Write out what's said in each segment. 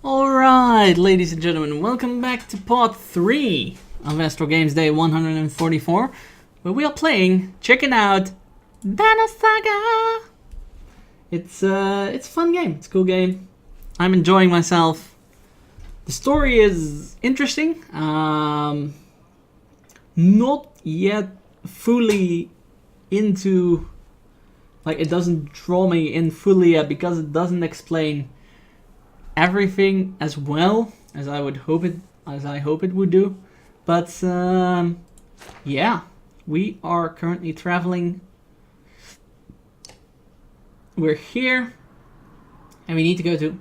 Alright, ladies and gentlemen, welcome back to part 3 of AstralGames Day 144, where we are playing, checking out, Saga! It's a fun game, it's a cool game. I'm enjoying myself. The story is interesting. Not yet fully into, like, it doesn't draw me in fully yet because it doesn't explain everything as well as I hope it would do. But yeah, we are currently traveling. We're here, and we need to go to.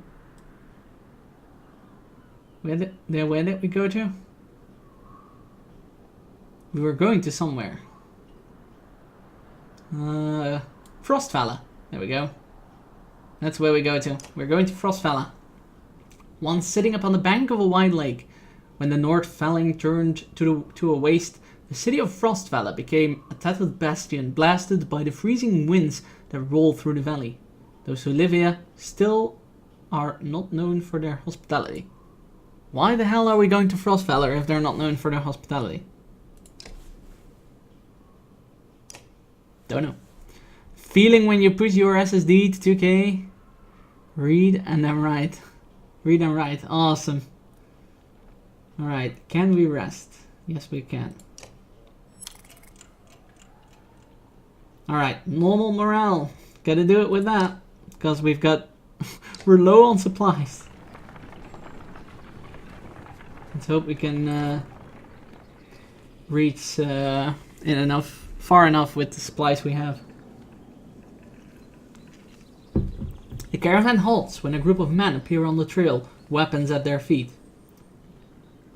Where did we go to? We were going to somewhere. Frostfella. There we go. That's where we go to. We're going to Frostfella. Once sitting upon the bank of a wide lake, when the North Felling turned to a waste, the city of Frostfella became a tattered bastion blasted by the freezing winds that roll through the valley. Those who live here still are not known for their hospitality. Why the hell are we going to Frostfella if they're not known for their hospitality? Don't know. Feeling when you push your SSD to 2K? Read and then write. Read and write. Awesome. Alright, can we rest? Yes, we can. Alright, normal morale. Gotta do it with that. Because we've got... we're low on supplies. Let's hope we can reach far enough with the supplies we have. The caravan halts when a group of men appear on the trail, weapons at their feet.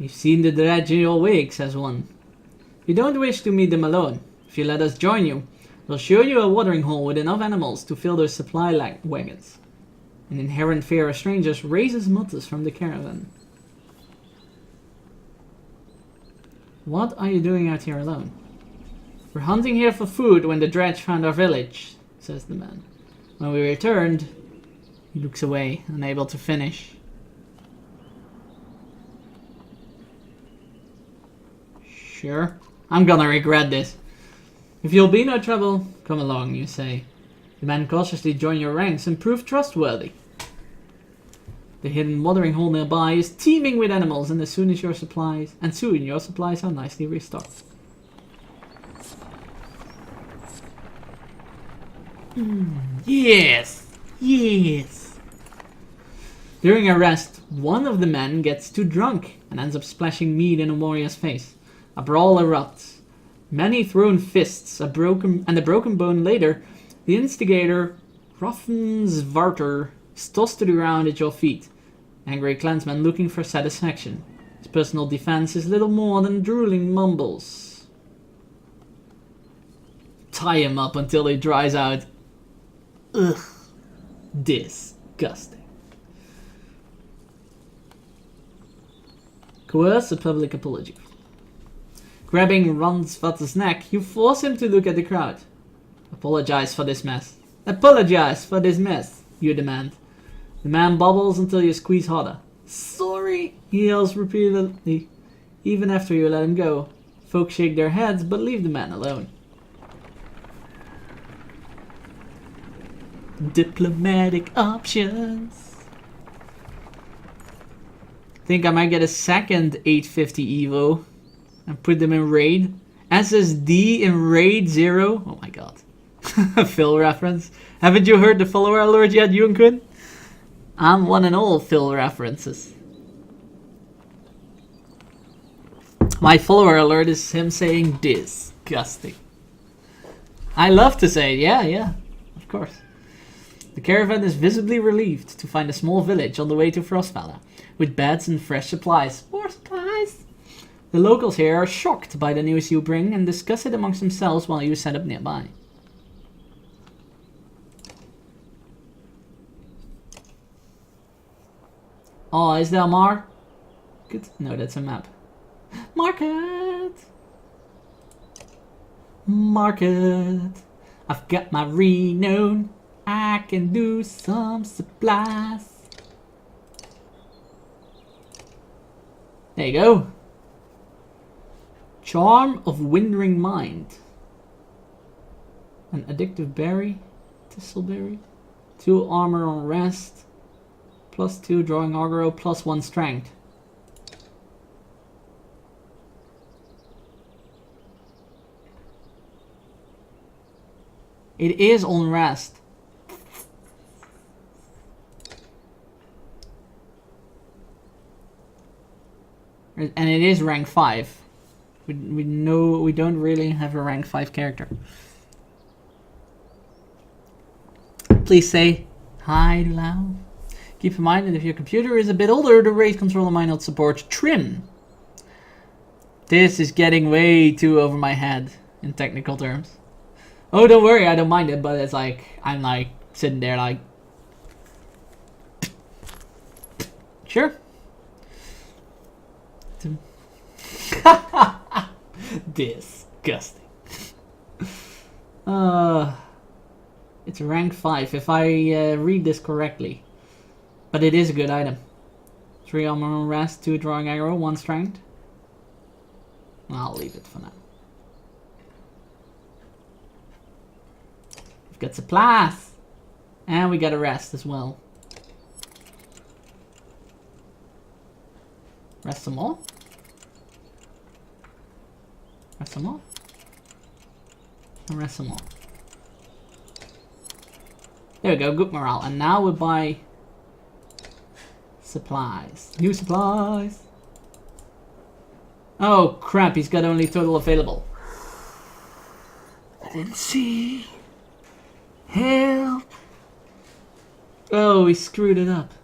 "We've seen the dredge in your wake," says one. "You don't wish to meet them alone. If you let us join you, we'll show you a watering hole with enough animals to fill those supply wagons." An inherent fear of strangers raises mutters from the caravan. "What are you doing out here alone?" "We're hunting here for food when the dredge found our village," says the man. "When we returned..." He looks away, unable to finish. "Sure, I'm gonna regret this. If you'll be no trouble, come along," you say. The men cautiously join your ranks and prove trustworthy. The hidden watering hole nearby is teeming with animals, and soon your supplies are nicely restocked. Yes! Yes! During a rest, one of the men gets too drunk and ends up splashing mead in a warrior's face. A brawl erupts. Many thrown fists, a broken bone later, the instigator, Raffensvarter, is tossed to the ground at your feet. Angry clansman looking for satisfaction. His personal defense is little more than drooling mumbles. Tie him up until he dries out. Ugh. Disgusting. Coerce a public apology. Grabbing Ransvat's neck, you force him to look at the crowd. "Apologize for this mess." "Apologize for this mess," you demand. The man bubbles until you squeeze harder. "Sorry," he yells repeatedly. Even after you let him go, folks shake their heads but leave the man alone. Diplomatic options. Think I might get a second 850 Evo and put them in raid. SSD in raid 0. Oh my god. Phil reference. Haven't you heard the follower alert yet, Yunkun? I'm one and all Phil references. My follower alert is him saying disgusting. I love to say it. Yeah, of course. The caravan is visibly relieved to find a small village on the way to Frostfella, with beds and fresh supplies. More supplies! The locals here are shocked by the news you bring and discuss it amongst themselves while you set up nearby. Oh, is there a market? No, that's a map. Market! Market! I've got my renown. I can do some supplies. There you go. Charm of Wandering Mind. An addictive berry. Thistleberry. 2 armor on rest. +2 drawing aggro. +1 strength. It is on rest. And it is rank 5. We know we don't really have a rank 5 character. Please say hi loud. Keep in mind that if your computer is a bit older, the RAID controller might not support trim. This is getting way too over my head in technical terms. Oh, don't worry, I don't mind it, but it's like, I'm like sitting there like... Sure. Disgusting. It's rank 5 if I read this correctly. But it is a good item. 3 armor on rest, 2 drawing aggro, 1 strength. I'll leave it for now. We've got supplies. And we got a rest as well. Rest some more. Rest some more. And rest some more. There we go, good morale. And now we buy supplies. New supplies. Oh crap, he's got only total available. I didn't see. Help. Oh, he screwed it up.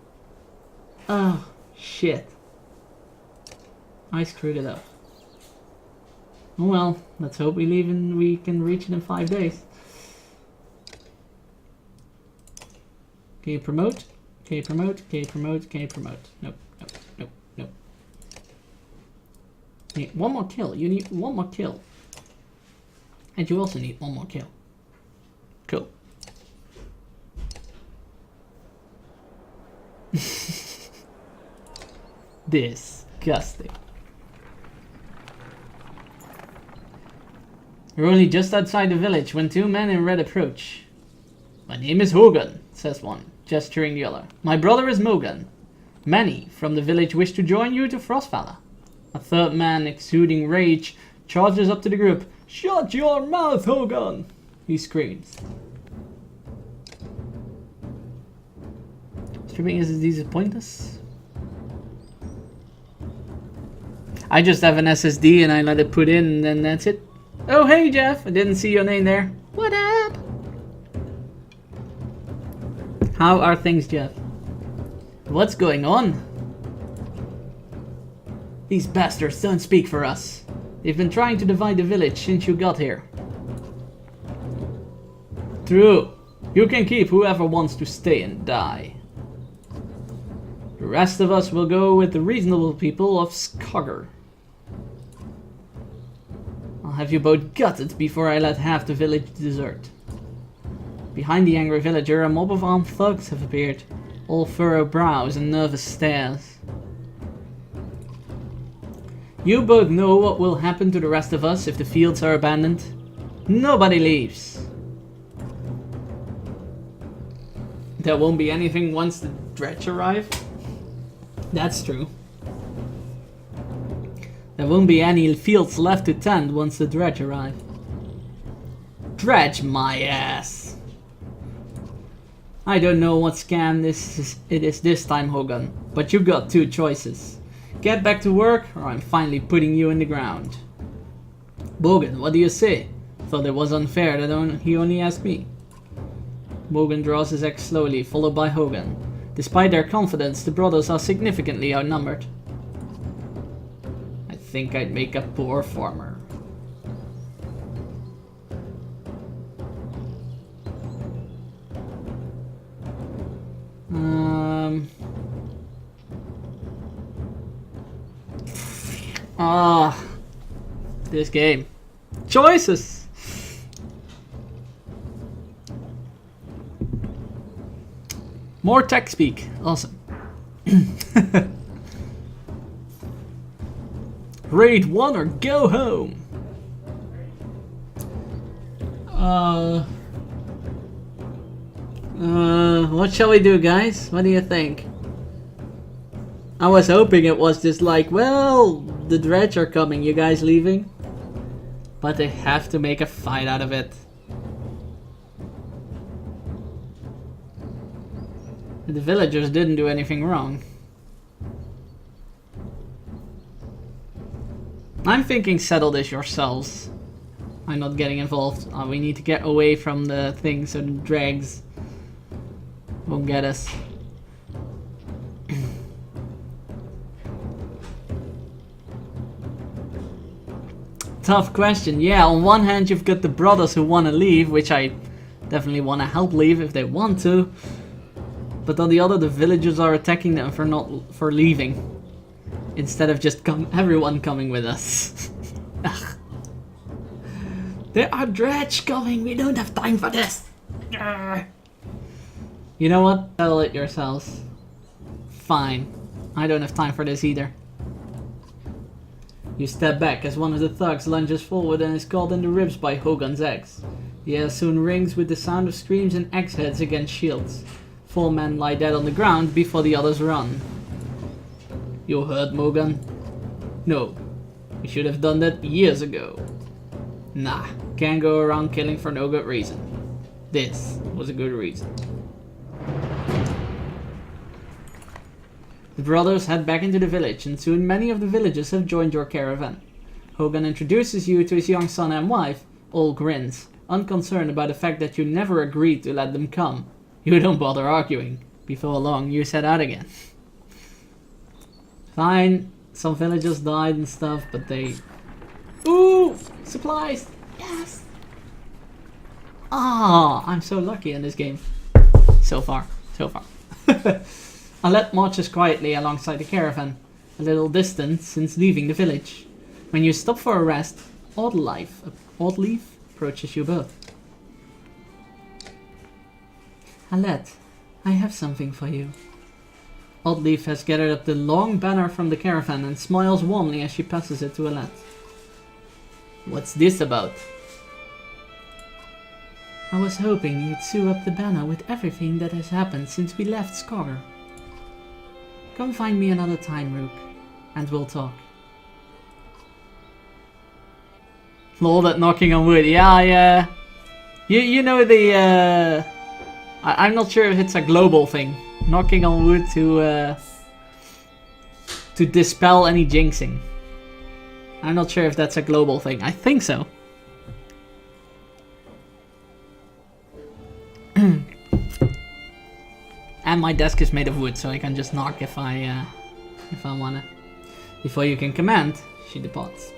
Oh, shit. I screwed it up. Well, let's hope we can reach it in 5 days. Can you promote? Can you promote? Can you promote? Can you promote? Nope, nope, nope, nope. You need 1 more kill. You need 1 more kill. And you also need 1 more kill. Cool. Disgusting. You're only just outside the village when 2 men in red approach. My name is Hogan, says one, gesturing the other. My brother is Mogan. Many from the village wish to join you to Frostfalla. A third man, exuding rage, charges up to the group. Shut your mouth, Hogan! He screams. Stripping SSDs is pointless. I just have an SSD and I let it put in and then that's it. Oh hey Jeff, I didn't see your name there. What up? How are things, Jeff? What's going on? These bastards don't speak for us. They've been trying to divide the village since you got here. True. You can keep whoever wants to stay and die. The rest of us will go with the reasonable people of Saga. I'll have you both gutted before I let half the village desert. Behind the angry villager, a mob of armed thugs have appeared, all furrowed brows and nervous stares. You both know what will happen to the rest of us if the fields are abandoned. Nobody leaves. There won't be anything once the dredge arrive. That's true. There won't be any fields left to tend once the dredge arrive. Dredge my ass. I don't know what scam it is this time, Hogan, but you got 2 choices. Get back to work, or I'm finally putting you in the ground. Bogan, what do you say? Thought it was unfair that he only asked me. Bogan draws his axe slowly, followed by Hogan. Despite their confidence, the brothers are significantly outnumbered. I think I'd make a poor farmer. This game. Choices! More tech speak. Awesome. Raid 1 or go home. What shall we do, guys? What do you think? I was hoping it was just like, well, the Dredge are coming, you guys leaving? But they have to make a fight out of it. The villagers didn't do anything wrong. I'm thinking settle this yourselves. I'm not getting involved. We need to get away from the thing so the dregs won't get us. Tough question. Yeah, on one hand you've got the brothers who want to leave, which I definitely want to help leave if they want to. But on the other, the villagers are attacking them for leaving. Instead of just everyone coming with us. There are dredge coming, we don't have time for this. You know what? Settle it yourselves. Fine. I don't have time for this either. You step back as one of the thugs lunges forward and is caught in the ribs by Hogan's axe. The air soon rings with the sound of screams and axe heads against shields. 4 men lie dead on the ground before the others run. You hurt, Morgan? No. We should have done that years ago. Nah, can't go around killing for no good reason. This was a good reason. The brothers head back into the village, and soon many of the villagers have joined your caravan. Hogan introduces you to his young son and wife, all grins, unconcerned about the fact that you never agreed to let them come. You don't bother arguing. Before long, you set out again. Fine, some villagers died and stuff, but they... Ooh! Supplies! Yes! Ah, I'm so lucky in this game. So far. Alet marches quietly alongside the caravan, a little distance since leaving the village. When you stop for a rest, Oddleaf approaches you both. Alet, I have something for you. Oddleaf has gathered up the long banner from the caravan and smiles warmly as she passes it to Alet. What's this about? I was hoping you'd sew up the banner with everything that has happened since we left Saga. Come find me another time, Rook, and we'll talk. Lol, that knocking on wood. Yeah, you know the I'm not sure if it's a global thing. Knocking on wood to dispel any jinxing. I'm not sure if that's a global thing. I think so. And my desk is made of wood, so I can just knock if I wanna. Before you can command, she departs.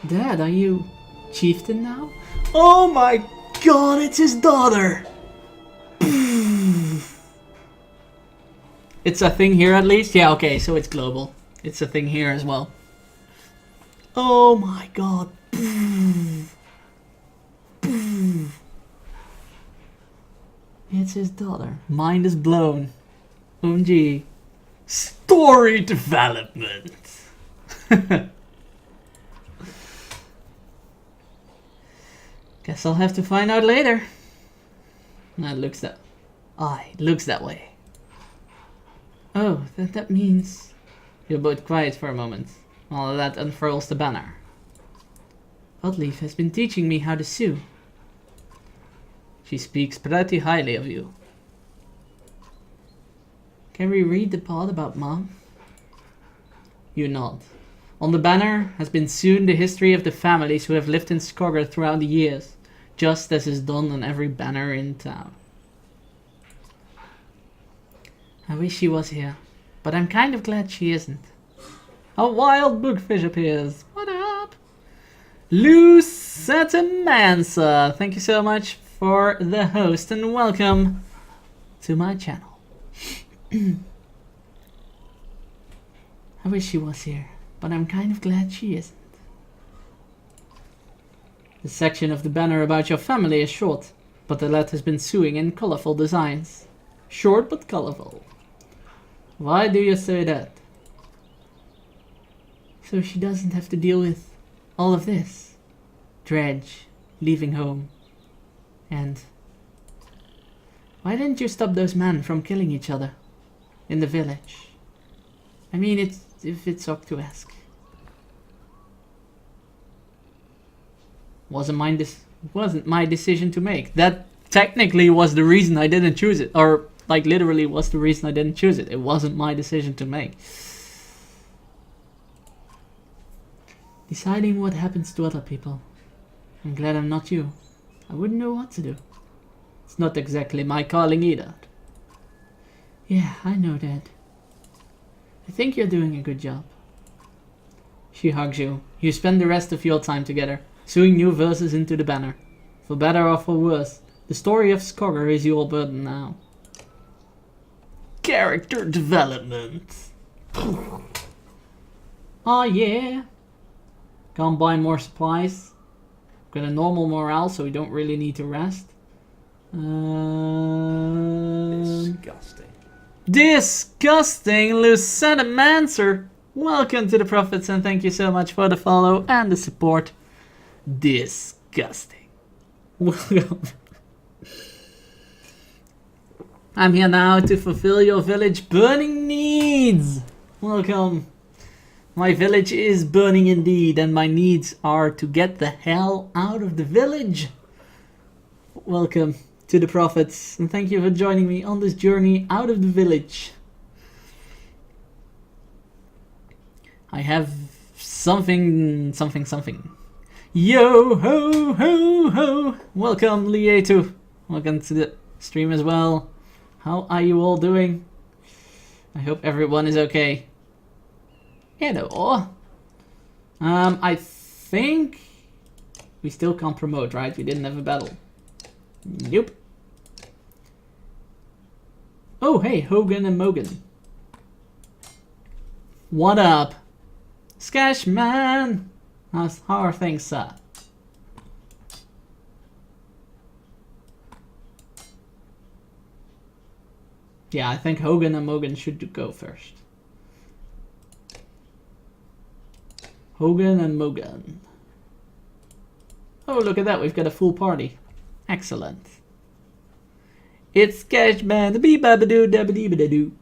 Dad, are you chieftain now? Oh my god, it's his daughter! It's a thing here at least? Yeah, okay, so it's global. It's a thing here as well. Oh my god. It's his daughter. Mind is blown. OMG. Story development. Guess I'll have to find out later. It looks that way. Oh, that means... You're both quiet for a moment, while that unfurls the banner. Oddleaf has been teaching me how to sew. She speaks pretty highly of you. Can we read the part about Mom? You nod. On the banner has been sewn the history of the families who have lived in Saga throughout the years, just as is done on every banner in town. I wish she was here, but I'm kind of glad she isn't. A wild bookfish appears. What up? Lucetamansa, thank you so much for the host and welcome to my channel. I wish she was here, but I'm kind of glad she isn't. The section of the banner about your family is short, but the lad has been sewing in colorful designs. Short but colorful. Why do you say that? So she doesn't have to deal with all of this. Dredge, leaving home, and... Why didn't you stop those men from killing each other in the village? I mean, if it's ok to ask. Wasn't my decision to make. That technically was the reason I didn't choose it. Or, like, literally was the reason I didn't choose it. It wasn't my decision to make. Deciding what happens to other people. I'm glad I'm not you. I wouldn't know what to do. It's not exactly my calling either. Yeah, I know that. I think you're doing a good job. She hugs you. You spend the rest of your time together, sewing new verses into the banner. For better or for worse, the story of Saga is your burden now. Character development. Oh yeah. Can't buy more supplies. Got a normal morale, so we don't really need to rest. Disgusting. Disgusting, Lucentamancer. Welcome to the Prophets and thank you so much for the follow and the support. Disgusting. Welcome. I'm here now to fulfill your village burning needs. Welcome. My village is burning indeed, and my needs are to get the hell out of the village. Welcome to the Prophets, and thank you for joining me on this journey out of the village. I have something. Yo ho ho ho! Welcome, Lieto. Welcome to the stream as well. How are you all doing? I hope everyone is okay. Hello. I think we still can't promote, right? We didn't have a battle. Nope. Oh, hey, Hogan and Mogan. What up? Skashman! How are things, sir? Yeah, I think Hogan and Mogan should go first. Hogan and Mogan. Oh, look at that, we've got a full party. Excellent. It's Skashman, the bee ba doo da dee ba doo.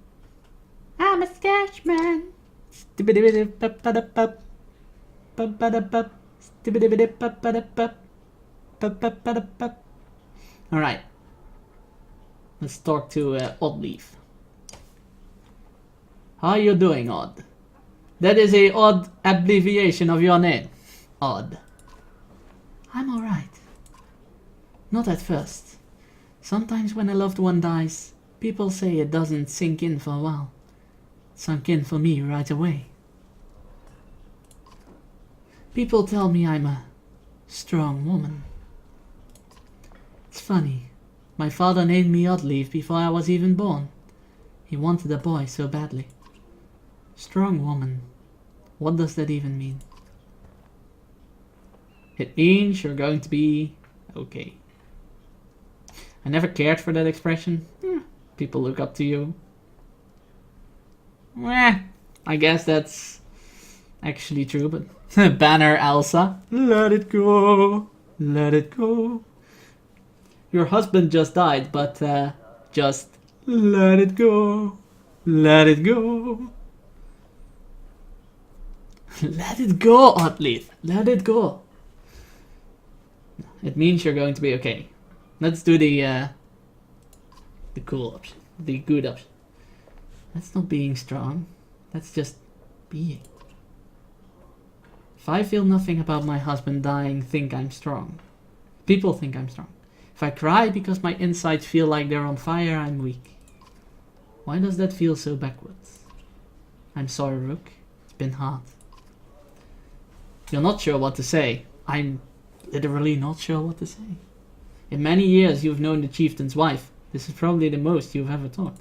I'm a Skashman. Alright. Let's talk to Oddleaf. How you doing, Odd? That is a odd abbreviation of your name. Odd. I'm alright. Not at first. Sometimes when a loved one dies, people say it doesn't sink in for a while. It sunk in for me right away. People tell me I'm a strong woman. It's funny. My father named me Oddleaf before I was even born. He wanted a boy so badly. Strong woman. What does that even mean? It means you're going to be okay. I never cared for that expression. People look up to you. I guess that's actually true, but Banner Elsa. Let it go. Let it go. Your husband just died, but just let it go. Let it go. Let it go, Oddleaf. Let it go. It means you're going to be okay. Let's do the cool option. The good option. That's not being strong. That's just being. If I feel nothing about my husband dying, think I'm strong. People think I'm strong. If I cry because my insides feel like they're on fire, I'm weak. Why does that feel so backwards? I'm sorry, Rook. It's been hard. You're not sure what to say. I'm literally not sure what to say. In many years you've known the chieftain's wife. This is probably the most you've ever talked.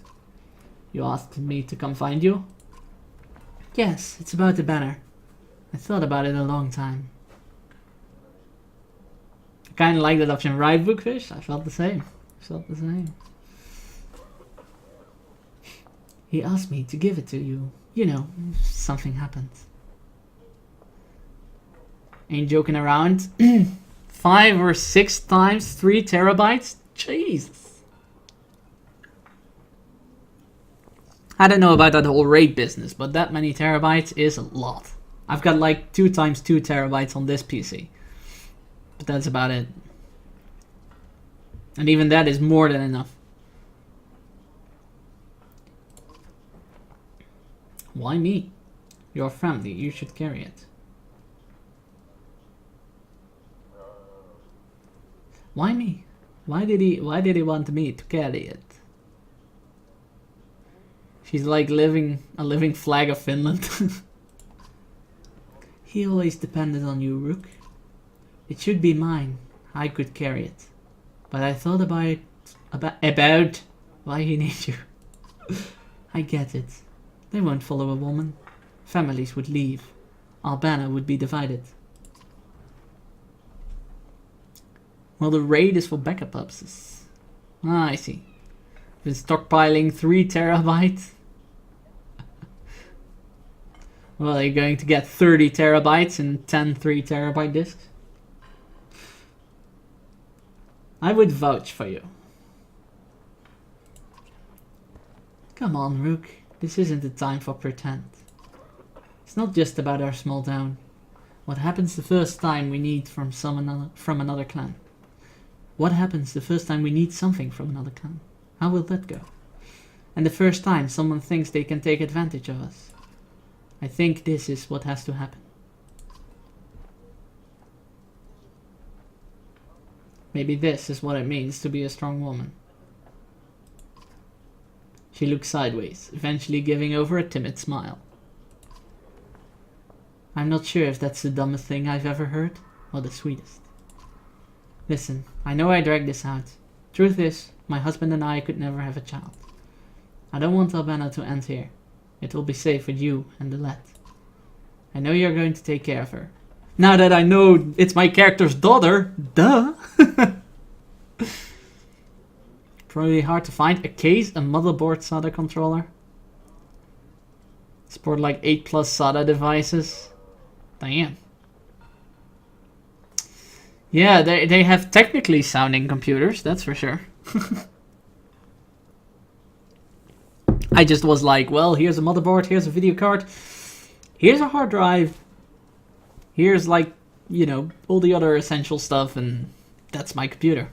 You asked me to come find you? Yes, it's about the banner. I thought about it a long time. I kinda like that option, right, Bookfish? I felt the same. He asked me to give it to you. You know, if something happened. Ain't joking around. 5 or 6 times 3 terabytes? Jesus. I don't know about that whole RAID business, but that many terabytes is a lot. I've got like 2 times 2 terabytes on this PC. But that's about it. And even that is more than enough. Why me? Your family, you should carry it. Why me? Why did he want me to carry it? She's like a living flag of Finland. He always depended on you, Rook. It should be mine. I could carry it. But I thought about why he needs you. I get it. They won't follow a woman. Families would leave. Albana would be divided. Well, the raid is for backup purposes. Ah, I see. Been stockpiling 3 terabytes. Well, you're going to get 30 terabytes and 10 3 terabyte disks. I would vouch for you. Come on, Rook. This isn't the time for pretend. It's not just about our small town. What happens the first time we need from another clan? What happens the first time we need something from another clan? How will that go? And the first time someone thinks they can take advantage of us? I think this is what has to happen. Maybe this is what it means to be a strong woman. She looks sideways, eventually giving over a timid smile. I'm not sure if that's the dumbest thing I've ever heard, or the sweetest. Listen, I know I dragged this out. Truth is, my husband and I could never have a child. I don't want Albana to end here. It will be safe with you and the lad. I know you're going to take care of her. Now that I know it's my character's daughter, duh! Probably hard to find. A case, a motherboard SATA controller. Support like 8 plus SATA devices. Damn. Yeah, they have technically sounding computers, that's for sure. I just was like, well, here's a motherboard, here's a video card, here's a hard drive, here's like, you know, all the other essential stuff, and that's my computer.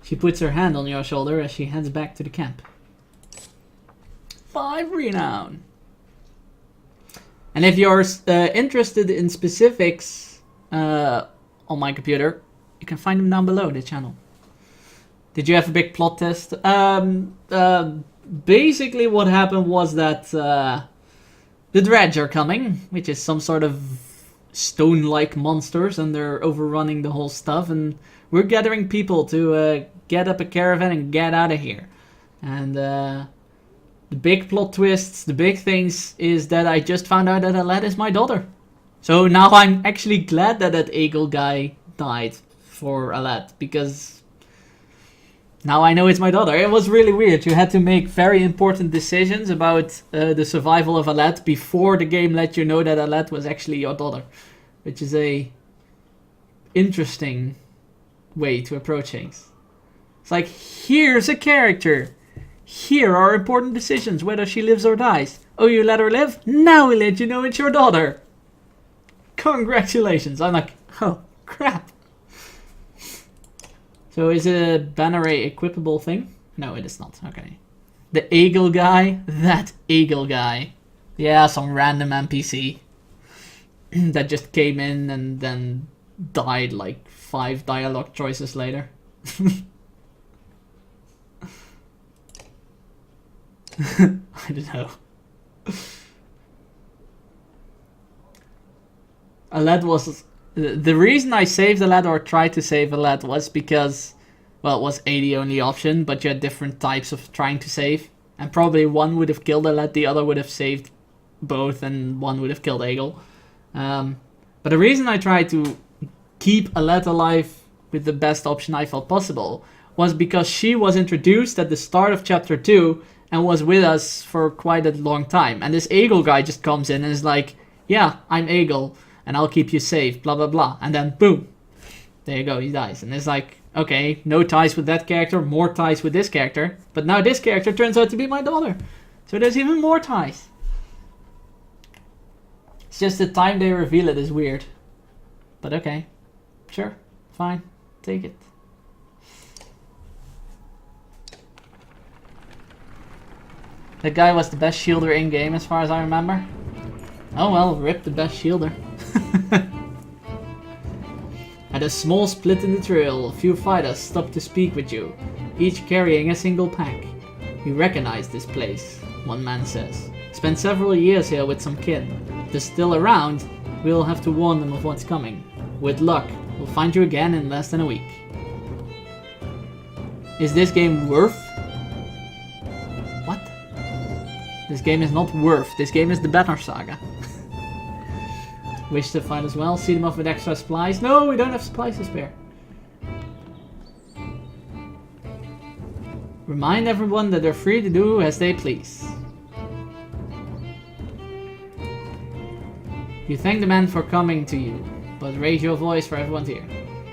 She puts her hand on your shoulder as she heads back to the camp. 5 renown. And if you're interested in specifics on my computer, you can find them down below the channel. Did you have a big plot test? Basically what happened was that the Dredge are coming, which is some sort of stone-like monsters, and they're overrunning the whole stuff, and we're gathering people to get up a caravan and get out of here. And the big plot twists, the big things, is that I just found out that Aled is my daughter. So now I'm actually glad that that Eagle guy died for Aled, because now I know it's my daughter. It was really weird. You had to make very important decisions about the survival of Aled before the game let you know that Aled was actually your daughter, which is a interesting way to approach things. It's like, here's a character. Here are important decisions, whether she lives or dies. Oh, you let her live? Now we let you know it's your daughter. Congratulations. I'm like, oh, crap. So is it a Banner-A equipable thing? No, it is not. Okay. The Eagle guy? That Eagle guy. Yeah, some random NPC that just came in and then died like 5 dialogue choices later. I don't know. Aled was... The reason I saved Aled, or tried to save Aled, was because, well, it was A, the only option, but you had different types of trying to save. And probably one would have killed Aled, the other would have saved both, and one would have killed Eagle. But the reason I tried to keep Aled alive with the best option I felt possible was because she was introduced at the start of chapter 2 and was with us for quite a long time. And this Eagle guy just comes in and is like, yeah, I'm Eagle, and I'll keep you safe, blah, blah, blah. And then, boom, there you go, he dies. And it's like, okay, no ties with that character, more ties with this character. But now this character turns out to be my daughter. So there's even more ties. It's just the time they reveal it is weird. But okay, sure, fine, take it. That guy was the best shielder in-game as far as I remember. Oh well, rip the best shielder. At a small split in the trail, a few fighters stopped to speak with you, each carrying a single pack. You recognize this place, one man says. Spent several years here with some kin. If they're still around, we'll have to warn them of what's coming. With luck, we'll find you again in less than a week. Is this game worth? What? This game is not worth. This game is the better Saga. Wish to fight as well. See them off with extra supplies. No, we don't have supplies to spare. Remind everyone that they're free to do as they please. You thank the men for coming to you, but raise your voice for everyone to hear.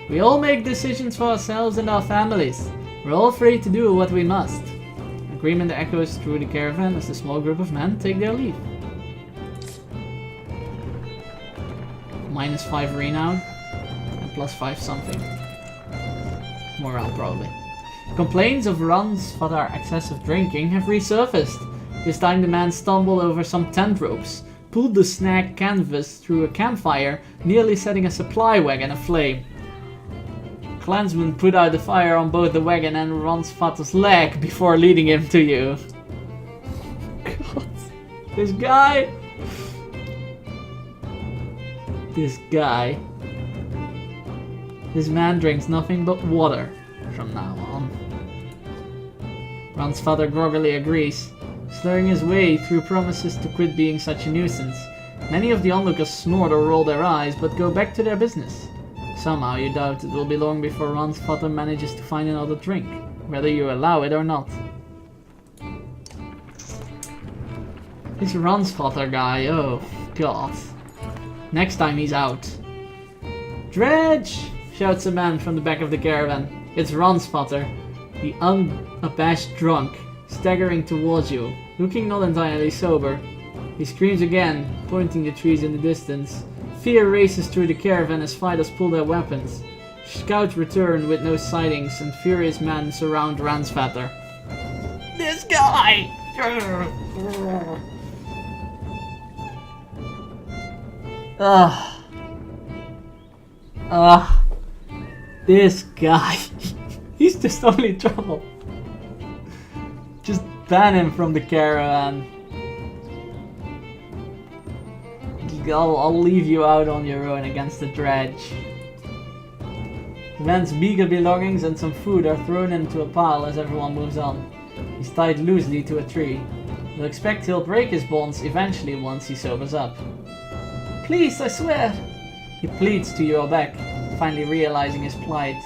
We all make decisions for ourselves and our families. We're all free to do what we must. Agreement echoes through the caravan as the small group of men take their leave. -5 renown and +5 something. Morale probably. Complaints of Ran's father excessive drinking have resurfaced. This time the man stumbled over some tent ropes, pulled the snag canvas through a campfire, nearly setting a supply wagon aflame. Clansmen put out the fire on both the wagon and Ran's father's leg before leading him to you. God, this guy. This man drinks nothing but water from now on. Ran's father groggily agrees, slurring his way through promises to quit being such a nuisance. Many of the onlookers snort or roll their eyes, but go back to their business. Somehow you doubt it will be long before Ran's father manages to find another drink, whether you allow it or not. This Ran's father guy, oh god. Next time he's out. Dredge! Shouts a man from the back of the caravan. It's Ran's father, the unabashed drunk, staggering towards you, looking not entirely sober. He screams again, pointing the trees in the distance. Fear races through the caravan as fighters pull their weapons. Scouts return with no sightings, and furious men surround Ran's father. This guy! This guy. He's just only trouble. Just ban him from the caravan. I'll leave you out on your own against the dredge. The man's meager belongings and some food are thrown into a pile as everyone moves on. He's tied loosely to a tree. You'll expect he'll break his bonds eventually once he sobers up. Please, I swear! He pleads to your back, finally realizing his plight.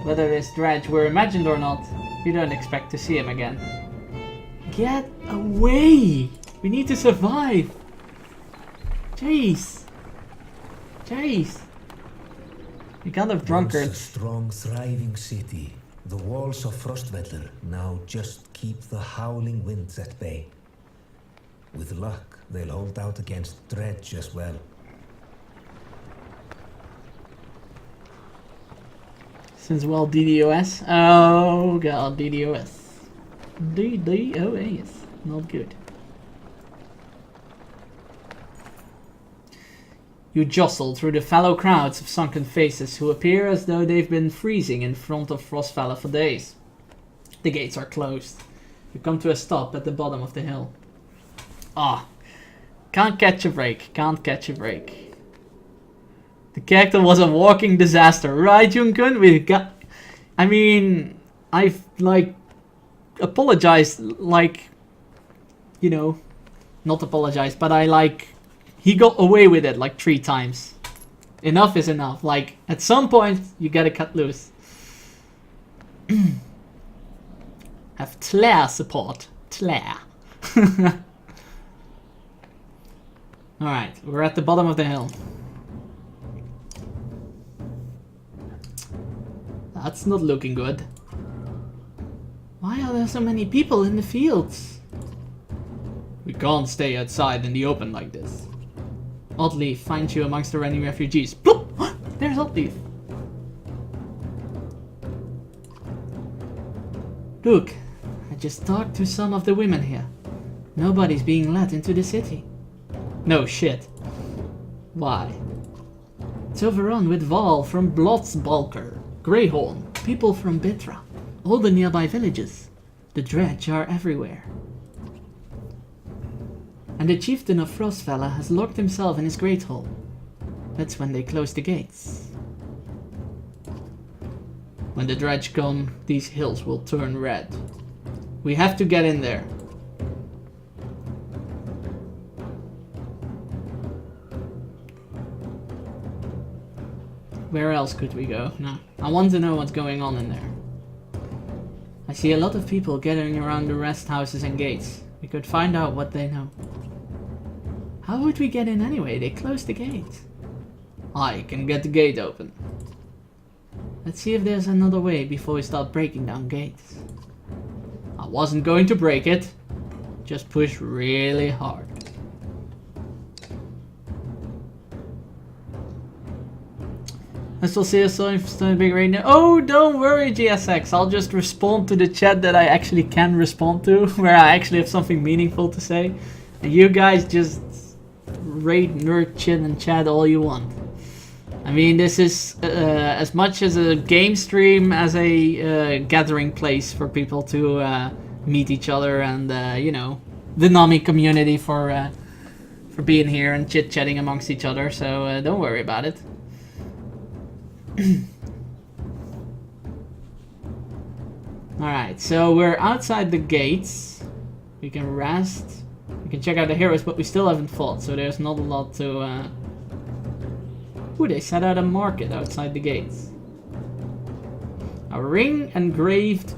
Whether this dredge were imagined or not, you don't expect to see him again. Get away! We need to survive! Jeez! Jeez! You can't have drunkards. Once a strong, thriving city, the walls of Frostweller now just keep the howling winds at bay. With luck, they'll hold out against dredge as well. Since well, DDoS. Oh god, DDoS. DDoS. Not good. You jostle through the fallow crowds of sunken faces who appear as though they've been freezing in front of Frostfalla for days. The gates are closed. You come to a stop at the bottom of the hill. Can't catch a break. Can't catch a break. The character was a walking disaster, right, Junkun? We got. I mean, I've apologized, not apologized, but he got away with it 3 times. Enough is enough. At some point, you gotta cut loose. Have Claire support. Slayer. Alright, we're at the bottom of the hill. That's not looking good. Why are there so many people in the fields? We can't stay outside in the open like this. Oddleaf finds you amongst the running refugees. Bloop! There's Oddleaf. Look, I just talked to some of the women here. Nobody's being let into the city. No shit. Why? It's overrun with Val from Blodsbalker, Greyhorn, people from Bitra, all the nearby villages. The dredge are everywhere. And the chieftain of Frostfella has locked himself in his great hall. That's when they close the gates. When the dredge come, these hills will turn red. We have to get in there. Where else could we go? No. I want to know what's going on in there. I see a lot of people gathering around the rest houses and gates. We could find out what they know. How would we get in anyway? They closed the gate. I can get the gate open. Let's see if there's another way before we start breaking down gates. I wasn't going to break it. Just push really hard. I still see a sign for big right now. Oh, don't worry, GSX. I'll just respond to the chat that I actually can respond to, where I actually have something meaningful to say. And you guys just raid, nerd, chin, and chat all you want. I mean, this is as much as a game stream as a gathering place for people to meet each other and, you know, the Nami community for being here and chit-chatting amongst each other. So don't worry about it. Alright, so we're outside the gates. We can rest. We can check out the heroes, but we still haven't fought, so there's not a lot to... Ooh, they set out a market outside the gates. A ring engraved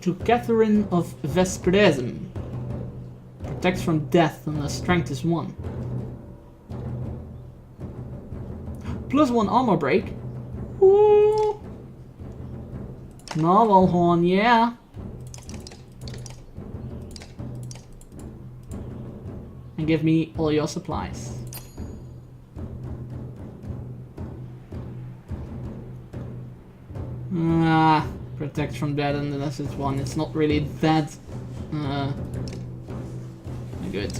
to Catherine of Vesperesm. Protects from death unless strength is 1. +1 armor break. Ooh. Novel horn, yeah. And give me all your supplies. Protect from death unless it's 1. It's not really that good.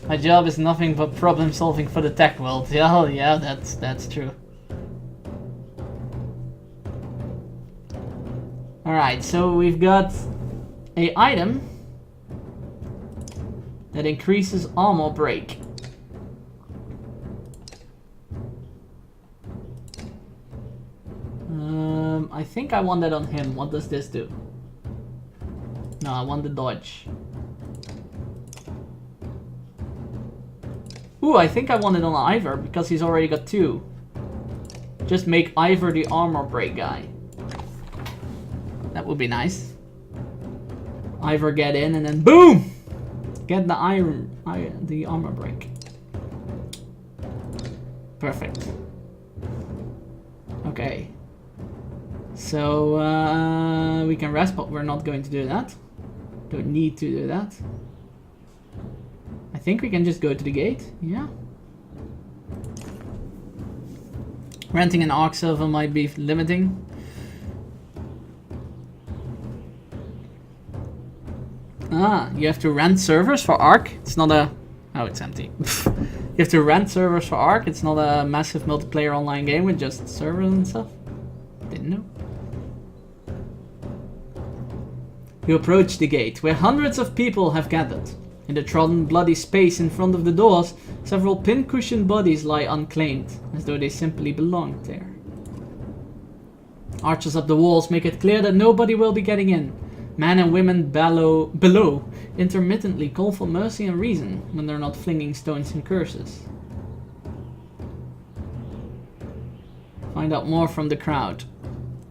My job is nothing but problem solving for the tech world. Yeah, that's true. Alright, so we've got a item that increases armor break. I think I want that on him. What does this do? No, I want the dodge. Ooh, I think I want it on Ivor because he's already got 2. Just make Ivor the armor break guy. That would be nice. Ivor get in and then boom! Get the armor break. Perfect. Okay. So we can rest, but we're not going to do that. Don't need to do that. I think we can just go to the gate. Yeah. Renting an Arc server might be limiting. You have to rent servers for Arc. It's not a... Oh, it's empty. You have to rent servers for Arc. It's not a massive multiplayer online game with just servers and stuff. Didn't know. You approach the gate, where hundreds of people have gathered. In the trodden, bloody space in front of the doors, several pin-cushioned bodies lie unclaimed, as though they simply belonged there. Archers up the walls make it clear that nobody will be getting in. Men and women below intermittently call for mercy and reason when they're not flinging stones and curses. Find out more from the crowd.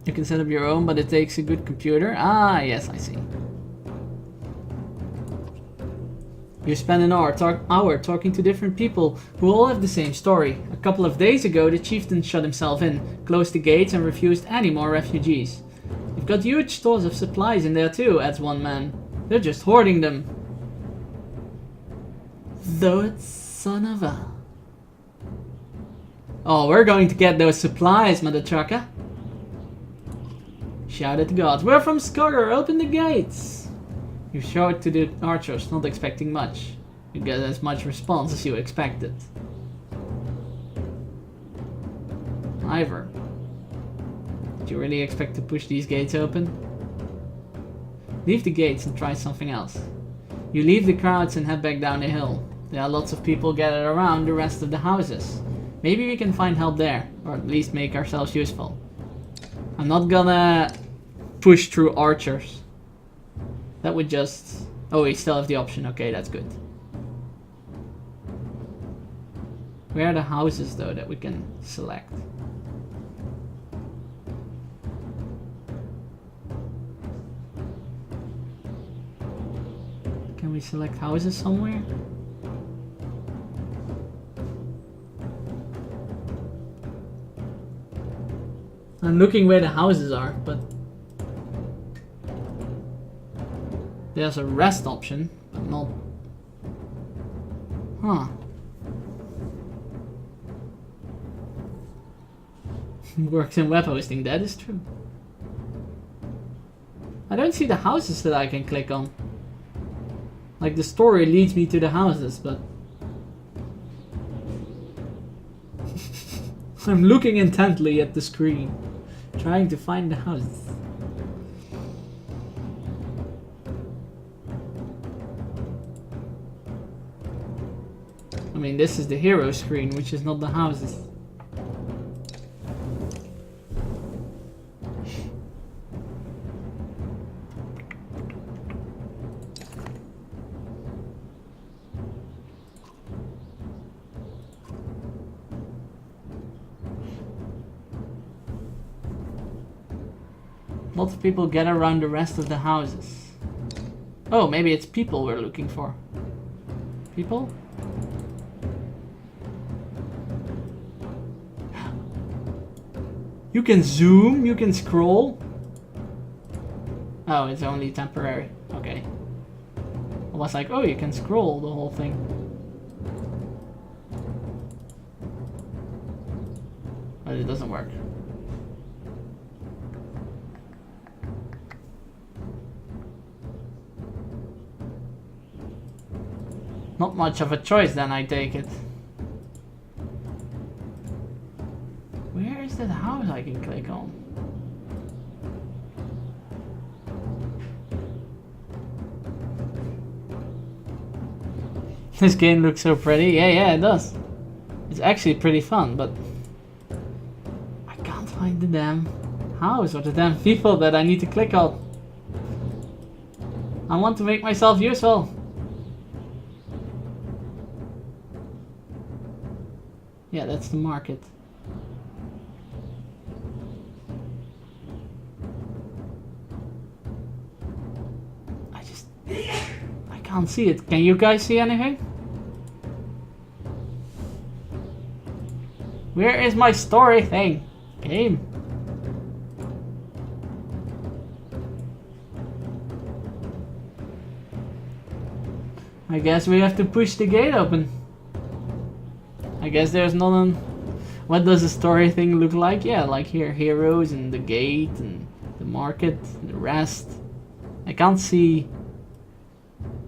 You can set up your own, but it takes a good computer. Ah, yes, I see. You spend an hour talking to different people who all have the same story. A couple of days ago, the chieftain shut himself in, closed the gates and refused any more refugees. You've got huge stores of supplies in there too, adds one man. They're just hoarding them. Though it's son of a... Oh, we're going to get those supplies, mother trucker. Shouted the gods. We're from Saga, open the gates. You show it to the archers, not expecting much. You get as much response as you expected. Ivor. Did you really expect to push these gates open? Leave the gates and try something else. You leave the crowds and head back down the hill. There are lots of people gathered around the rest of the houses. Maybe we can find help there, or at least make ourselves useful. I'm not gonna push through archers. That would just... Oh, we still have the option. Okay, that's good. Where are the houses, though, that we can select? Can we select houses somewhere? I'm looking where the houses are, but... There's a rest option, but not... Huh. Works in web hosting, that is true. I don't see the houses that I can click on. Like, the story leads me to the houses, but... I'm looking intently at the screen, trying to find the houses. I mean, this is the hero screen, which is not the houses. Lots of people get around the rest of the houses. Oh, maybe it's people we're looking for. People? You can zoom, you can scroll. Oh, it's only temporary. Okay. I was like, oh, you can scroll the whole thing. But it doesn't work. Not much of a choice then, I take it. Where is that house I can click on? This game looks so pretty. Yeah, it does. It's actually pretty fun, but I can't find the damn house or the damn people that I need to click on. I want to make myself useful. Yeah, that's the market. I can't see it. Can you guys see anything? Where is my story thing? Game. I guess we have to push the gate open. I guess there's none. What does the story thing look like? Yeah, like here, heroes and the gate and the market and the rest. I can't see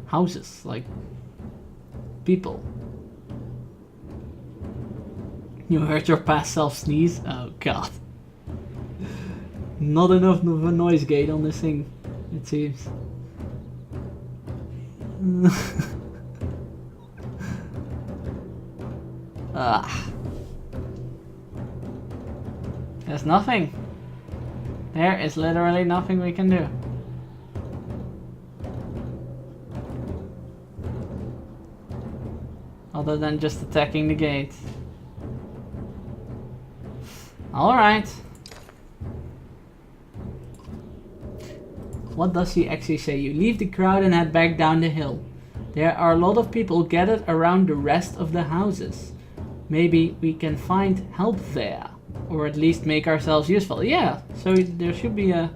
houses, like people. You heard your past self sneeze? Oh god. Not enough of a noise gate on this thing, it seems. There's nothing. There is literally nothing we can do. Other than just attacking the gate. Alright. What does he actually say? You leave the crowd and head back down the hill. There are a lot of people gathered around the rest of the houses. Maybe we can find help there. Or at least make ourselves useful. Yeah, so there should be a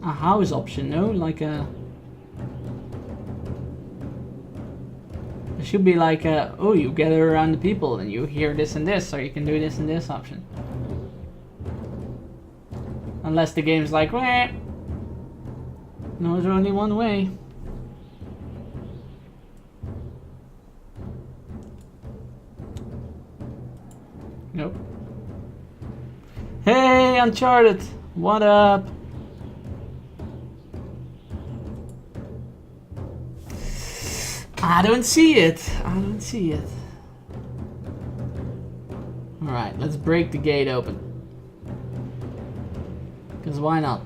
house option, no? Like a... There should be like a... Oh, you gather around the people and you hear this and this, so you can do this and this option. Unless the game's like, weh. No, there's only one way. Nope. Hey, Uncharted! What up? I don't see it. I don't see it. Alright, let's break the gate open. Because why not?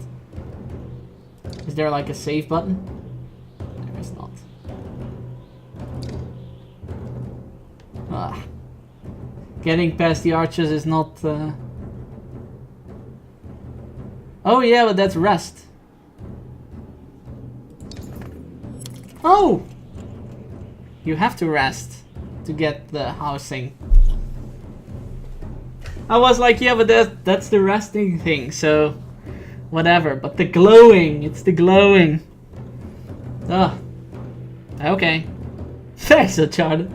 Is there like a save button? There is not. Ah. Getting past the arches is not... Oh yeah, but that's rest. Oh! You have to rest to get the housing. I was like, yeah, but that's the resting thing, so... Whatever, but the glowing, it's the glowing. Oh. Okay. Thanks, Uncharted.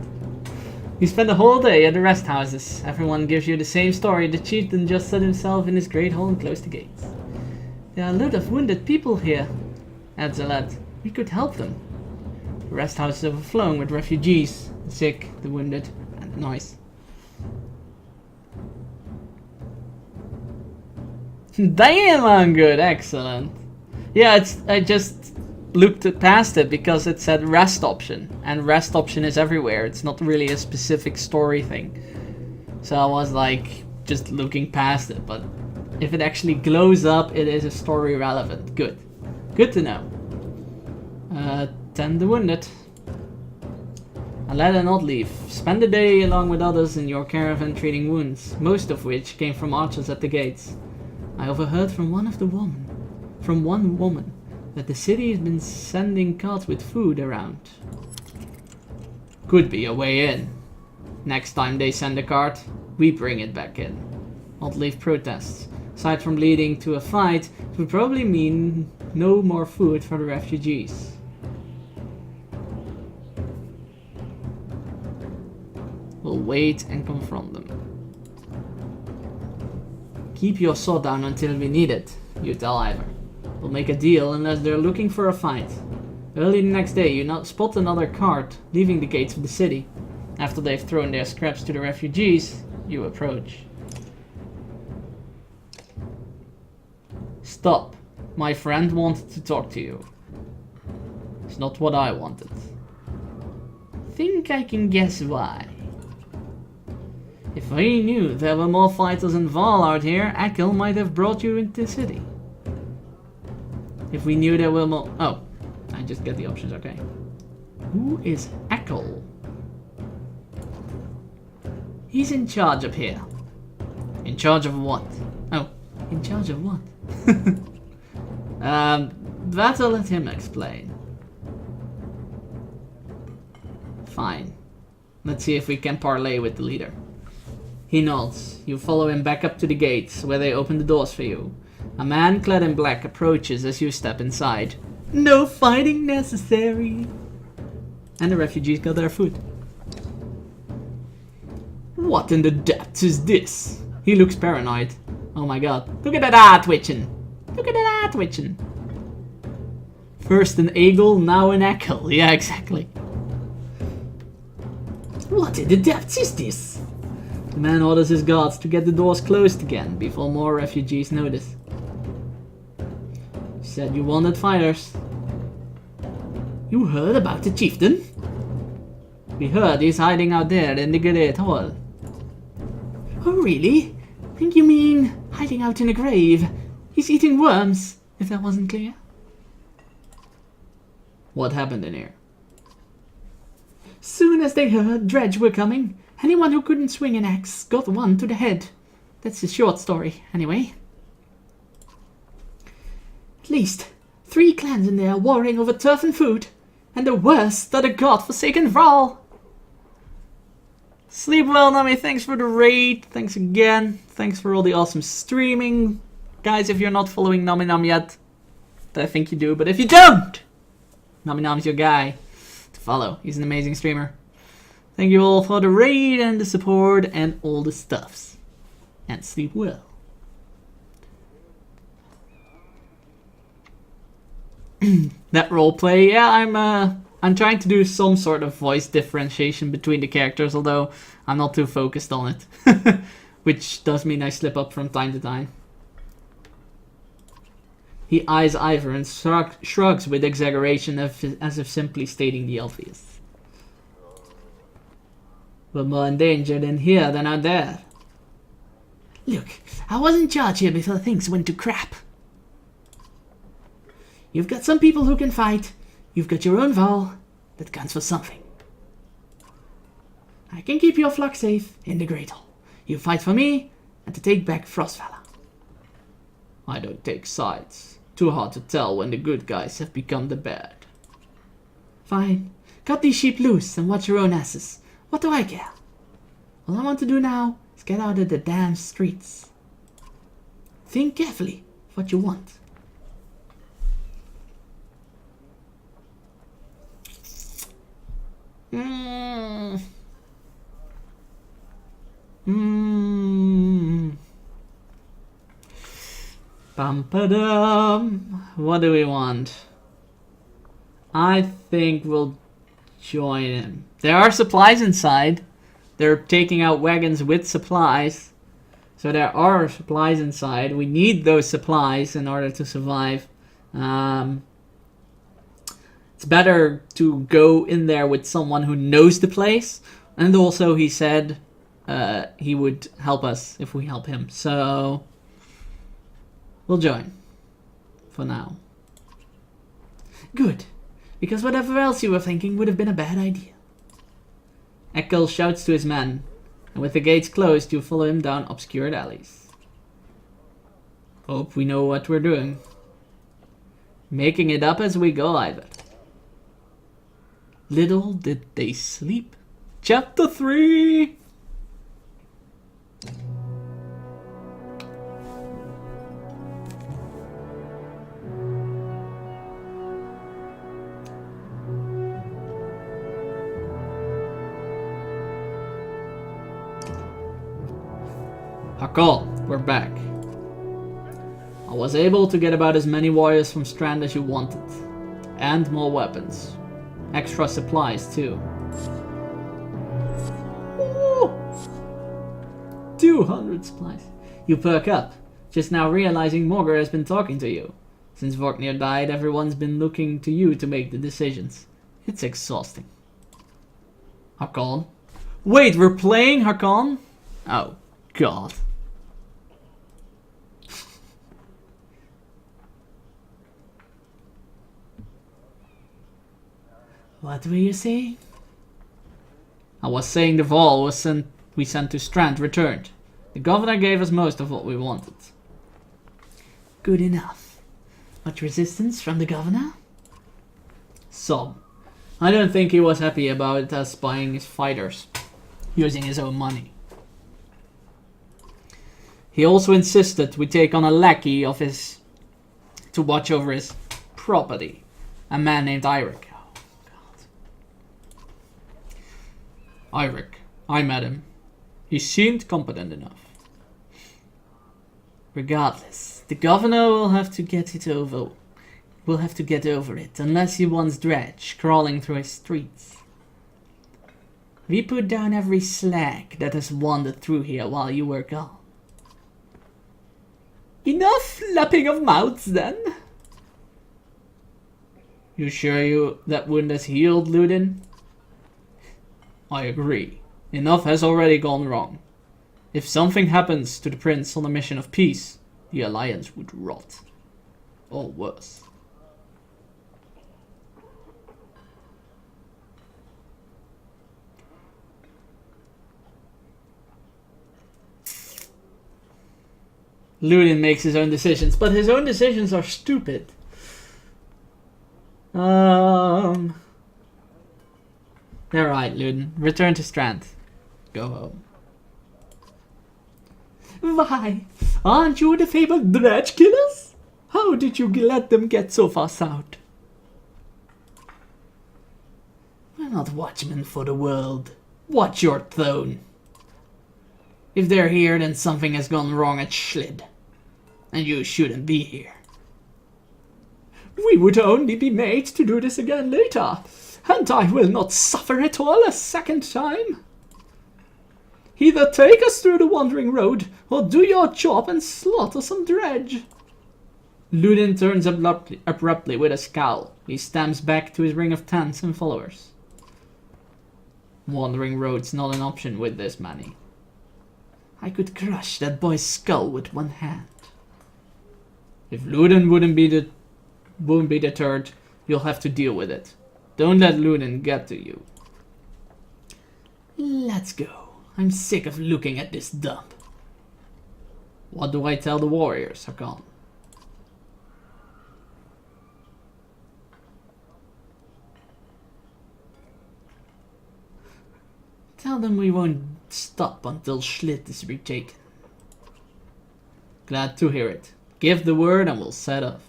You spend the whole day at the rest houses. Everyone gives you the same story. The chieftain just set himself in his great hall and closed the gates. There are a lot of wounded people here, adds a lad. We could help them. The rest house is overflowing with refugees, the sick, the wounded, and the noise. Damn, I'm good. Excellent. Yeah, I just looked past it because it said rest option, and rest option is everywhere. It's not really a specific story thing. So I was like just looking past it, but if it actually glows up, it is a story relevant. Good. Good to know. Tend the wounded. And let her not leave. Spend the day along with others in your caravan treating wounds, most of which came from archers at the gates. I overheard from one woman, that the city has been sending carts with food around. Could be a way in. Next time they send a cart, we bring it back in. Not leave protests. Aside from leading to a fight, it would probably mean no more food for the refugees. We'll wait and confront them. Keep your sword down until we need it, you tell Ivor. We'll make a deal unless they're looking for a fight. Early the next day, you spot another cart leaving the gates of the city. After they've thrown their scraps to the refugees, you approach. Stop. My friend wanted to talk to you. It's not what I wanted. Think I can guess why. If we knew there were more fighters in Val out here, Akel might have brought you into the city. If we knew there were more... Oh, I just get the options, okay. Who is Akel? He's in charge up here. In charge of what? Oh, in charge of what? That I'll let him explain. Fine. Let's see if we can parlay with the leader. He nods. You follow him back up to the gates, where they open the doors for you. A man clad in black approaches as you step inside. No fighting necessary. And the refugees got their food. What in the depths is this? He looks paranoid. Oh my god. Look at that eye twitching. Look at that eye twitching. First an eagle, now an Akel. Yeah, exactly. What in the depths is this? The man orders his guards to get the doors closed again before more refugees notice. You said you wanted fighters. You heard about the chieftain? We heard he's hiding out there in the Great Hall. Oh really? Think you mean hiding out in a grave? He's eating worms, if that wasn't clear. What happened in here? Soon as they heard Dredge were coming, anyone who couldn't swing an axe got one to the head. That's the short story, anyway. At least 3 clans in there warring over turf and food. And the worst are the god-forsaken Vral. Sleep well, Nami. Thanks for the raid. Thanks again. Thanks for all the awesome streaming. Guys, if you're not following Nami yet, I think you do. But if you don't, Nami's your guy to follow. He's an amazing streamer. Thank you all for the raid and the support and all the stuffs. And sleep well. That roleplay, yeah, I'm trying to do some sort of voice differentiation between the characters, although I'm not too focused on it. Which does mean I slip up from time to time. He eyes Ivor and shrugs with exaggeration as if simply stating the obvious. We're more in danger in here than out there. Look, I was in charge here before things went to crap. You've got some people who can fight. You've got your own Val. That counts for something. I can keep your flock safe in the Great Hall. You fight for me and to take back Frostfella. I don't take sides. Too hard to tell when the good guys have become the bad. Fine. Cut these sheep loose and watch your own asses. What do I care? All I want to do now is get out of the damn streets. Think carefully of what you want. What do we want? I think we'll join him. There are supplies inside. They're taking out wagons with supplies. So there are supplies inside. We need those supplies in order to survive. It's better to go in there with someone who knows the place. And also he said he would help us if we help him. So we'll join for now. Good. Because whatever else you were thinking would have been a bad idea. Ekkel shouts to his men. And with the gates closed, you follow him down obscured alleys. Hope we know what we're doing. Making it up as we go, I bet. Little did they sleep. Chapter 3! Hakal, we're back. I was able to get about as many warriors from Strand as you wanted. And more weapons. Extra supplies too. Ooh, 200 supplies. You perk up, just now realizing Morgar has been talking to you. Since Vorknir died, everyone's been looking to you to make the decisions. It's exhausting. Hakon? Wait, we're playing Hakon? Oh, God. What were you saying? I was saying the Vol we sent to Strand returned. The governor gave us most of what we wanted. Good enough. Much resistance from the governor? Some. I don't think he was happy about us buying his fighters, using his own money. He also insisted we take on a lackey of his to watch over his property, a man named Eirik. Eirik. I met him. He seemed competent enough. Regardless, the governor will have to get it over. Will have to get over it, unless he wants Dredge crawling through his streets. We put down every slag that has wandered through here while you were gone. Enough lapping of mouths, then. You sure that wound has healed, Ludin? I agree. Enough has already gone wrong. If something happens to the prince on a mission of peace, the alliance would rot. Or worse. Ludin makes his own decisions, but his own decisions are stupid. Alright, Luden. Return to Strand. Go home. Why? Aren't you the fabled dredge killers? How did you let them get so far south? We're not watchmen for the world. Watch your throne. If they're here, then something has gone wrong at Schlid. And you shouldn't be here. We would only be made to do this again later. And I will not suffer it all a second time. Either take us through the wandering road, or do your job and slaughter some dredge. Luden turns abruptly with a scowl. He stamps back to his ring of tents and followers. Wandering road's not an option with this many. I could crush that boy's skull with one hand. If Luden wouldn't be deterred, you'll have to deal with it. Don't let Luden get to you. Let's go. I'm sick of looking at this dump. What do I tell the warriors, Hakan? Tell them we won't stop until Schlid is retaken. Glad to hear it. Give the word and we'll set off.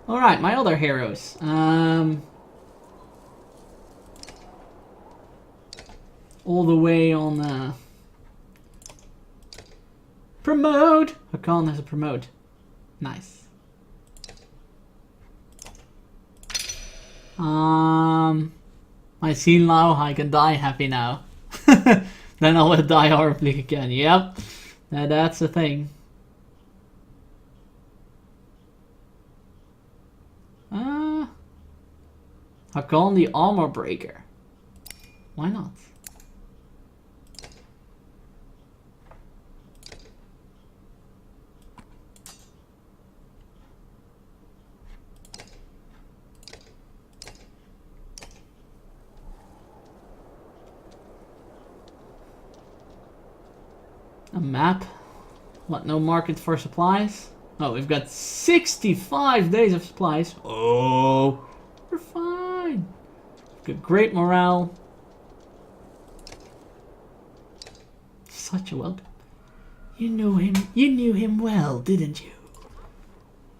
Alright, my other heroes. All the way on promote! Hakan has a promote. Nice. I see now I can die happy now. Then I will die horribly again. Yep. That's the thing. Hakan the Armor Breaker. Why not? A map? What, no market for supplies? Oh, we've got 65 days of supplies. Oh, we're fine. We've got great morale. Such a welcome. You knew him well, didn't you?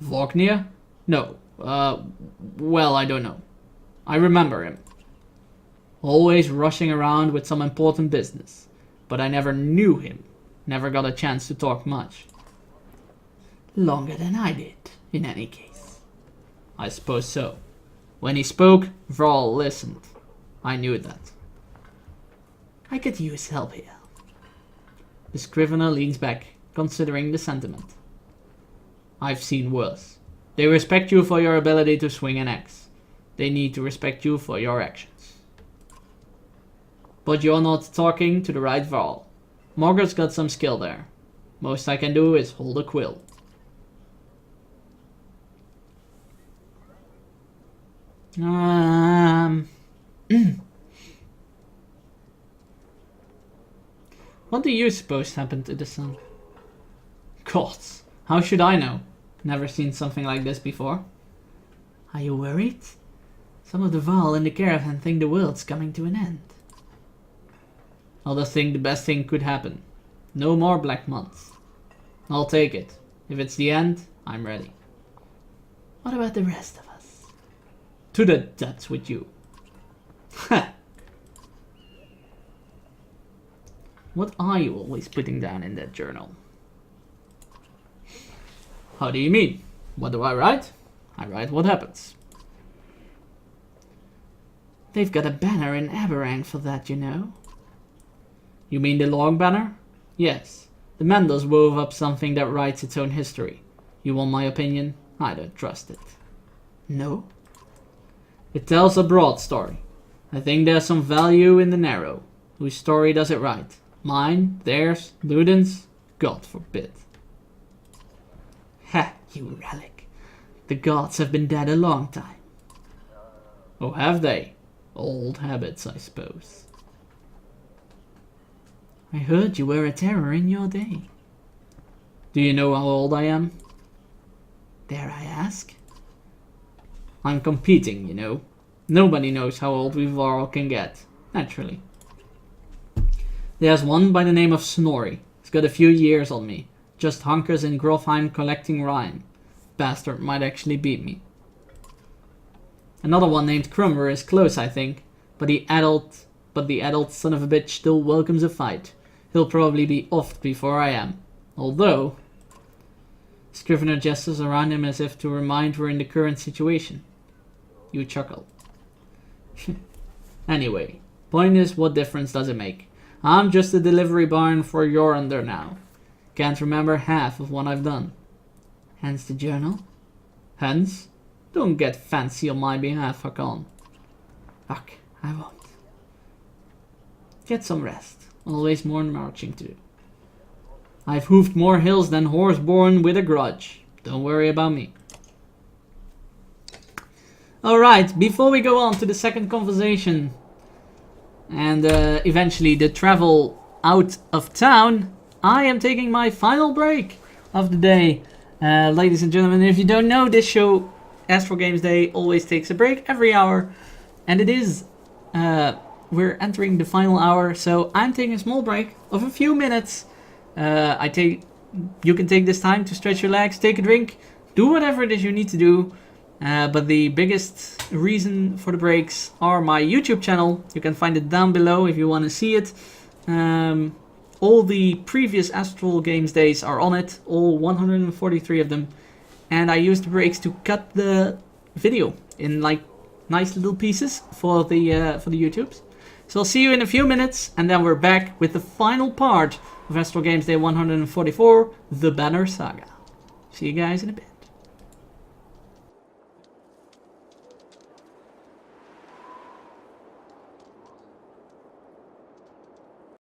Vognir? No. Well, I don't know. I remember him. Always rushing around with some important business. But I never knew him. Never got a chance to talk much. Longer than I did, in any case. I suppose so. When he spoke, Vrall listened. I knew that. I could use help here. The scrivener leans back, considering the sentiment. I've seen worse. They respect you for your ability to swing an axe. They need to respect you for your actions. But you're not talking to the right Vrall. Morgoth's got some skill there. Most I can do is hold a quill. What do you suppose happened to the sun? Gods, how should I know? Never seen something like this before. Are you worried? Some of the Val in the caravan think the world's coming to an end. Others think the best thing could happen. No more black months. I'll take it. If it's the end, I'm ready. What about the rest of us? To the depths with you. Ha! What are you always putting down in that journal? How do you mean? What do I write? I write what happens. They've got a banner in Aberrang for that, you know. You mean the long banner? Yes. The Mendels wove up something that writes its own history. You want my opinion? I don't trust it. No? It tells a broad story. I think there's some value in the narrow. Whose story does it write? Mine? Theirs? Luden's? God forbid. Ha, you relic. The gods have been dead a long time. Oh, have they? Old habits, I suppose. I heard you were a terror in your day. Do you know how old I am? Dare I ask? I'm competing, you know. Nobody knows how old we Varl can get. Naturally. There's one by the name of Snorri. He's got a few years on me. Just hunkers in Grofheim collecting rhyme. Bastard might actually beat me. Another one named Crumber is close, I think. But the adult son of a bitch still welcomes a fight. He'll probably be off before I am. Although... Scrivener gestures around him as if to remind we're in the current situation. You chuckle. Anyway, point is, what difference does it make? I'm just a delivery barn for Yorander now. Can't remember half of what I've done. Hence the journal? Hence? Don't get fancy on my behalf, Hakon. Fuck, I won't. Get some rest. Always more marching to do. I've hoofed more hills than horse born with a grudge. Don't worry about me. Alright, before we go on to the second conversation and eventually the travel out of town, I am taking my final break of the day. Ladies and gentlemen, if you don't know, this show, AstralGames Day, always takes a break every hour. And it is, we're entering the final hour, so I'm taking a small break of a few minutes. You can take this time to stretch your legs, take a drink, do whatever it is you need to do. But the biggest reason for the breaks are my YouTube channel. You can find it down below if you want to see it. All the previous AstralGames days are on it, all 143 of them. And I use the breaks to cut the video in like nice little pieces for the YouTubes. So I'll see you in a few minutes, and then we're back with the final part of AstralGames Day 144, The Banner Saga. See you guys in a bit.